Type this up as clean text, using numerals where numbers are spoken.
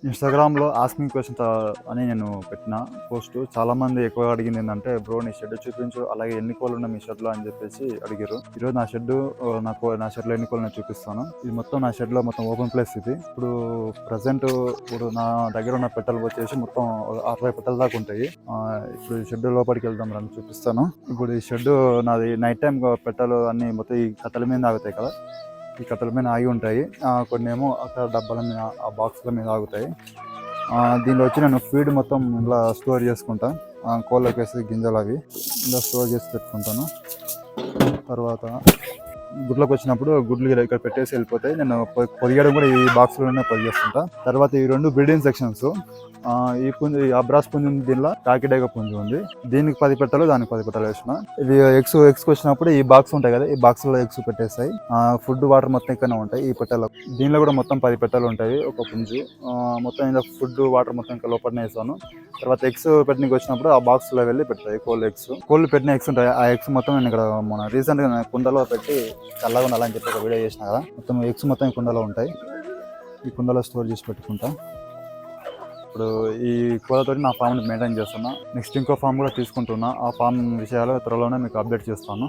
ఇన్‌స్టాగ్రామ్‌లో asking questions అని నేను పెట్టిన పోస్ట్. చాలామంది ఎక్కువగా అడిగింది ఏంటంటే, బ్రో నీ షెడ్ చూపించు, అలాగే ఎన్ని కోళ్ళున్నాయి మీ షెడ్‌లో అని చెప్పేసి అడిగారు. ఈరోజు నా షెడ్డు నా షెడ్‌లో ఎన్ని కోళ్ళు నేను చూపిస్తాను. ఇది మొత్తం నా షెడ్‌లో మొత్తం ఓపెన్ ప్లేస్ ఇది. ఇప్పుడు ప్రజెంట్ నా దగ్గర ఉన్న పెట్టెలు వచ్చేసి మొత్తం 60 పెట్టెల దాకా ఉంటాయి. ఇప్పుడు ఈ షెడ్ లోపలికి వెళ్దాం రండి చూపిస్తాను. ఇప్పుడు ఈ షెడ్ నాది నైట్ టైం పెట్టెలు అన్ని మొత్తం ఈ కట్టెల మీద ఆగుతాయి కదా, ఈ కట్టెల మీద ఆగి ఉంటాయి. కొన్ని ఏమో అక్కడ డబ్బాల మీద, ఆ బాక్సుల మీద ఆగుతాయి. దీనిలో వచ్చి నేను ఫీడ్ మొత్తం ఇలా స్టోర్ చేసుకుంటా. కోళ్ళకి వేసి గింజలు అవి ఇలా స్టోర్ చేసి పెట్టుకుంటాను. తర్వాత గుడ్లకు వచ్చినప్పుడు గుడ్లు ఇక్కడ పెట్టేసి వెళ్ళిపోతాయి. నేను పొదిగడం కూడా ఈ బాక్స్లోనే పొదిగేస్తుంటా. తర్వాత ఈ 2 బ్రీడింగ్ సెక్షన్స్. ఈ పుంజు, ఈ అబ్రాస్ పుంజు ఉంది, దీనిలో కాకిడేగ పుంజు ఉంది. దీనికి 10 పెట్టలు, దానికి 10 పెట్టలు వేసిన. ఇది ఎగ్స్ వచ్చినప్పుడు ఈ బాక్స్ ఉంటాయి కదా, ఈ బాక్స్ లో ఎగ్స్ పెట్టేస్తాయి. ఫుడ్ వాటర్ మొత్తం ఇక్కడనే ఉంటాయి ఈ పెట్టెలో. దీనిలో కూడా మొత్తం 10 పెట్టెలు ఉంటాయి ఒక పుంజు. మొత్తం ఇలా ఫుడ్ వాటర్ మొత్తం ఇంకా లోపలనే వేస్తాను. తర్వాత ఎగ్స్ పెట్టడానికి వచ్చినప్పుడు ఆ బాక్స్ లో వెళ్ళి పెడతాయి కోళ్ళు పెట్టిన ఎగ్స్ ఉంటాయి. ఆ ఎగ్స్ మొత్తం నేను ఇక్కడ మన రీసెంట్ గా కుండలో పెట్టి చల్లగా ఉండాలని చెప్పి ఒక వీడియో చేసిన కదా, మొత్తం ఎగ్స్ మొత్తం ఈ కుండలో ఉంటాయి. ఈ కుండలో స్టోర్ చేసి పెట్టుకుంటా. ఇప్పుడు ఈ కోళ్ళతో నా ఫామ్ని మెయింటైన్ చేస్తున్నా. నెక్స్ట్ ఇంకో ఫామ్ కూడా తీసుకుంటున్నా. ఆ ఫామ్ విషయాలు త్వరలోనే మీకు అప్డేట్ చేస్తాను.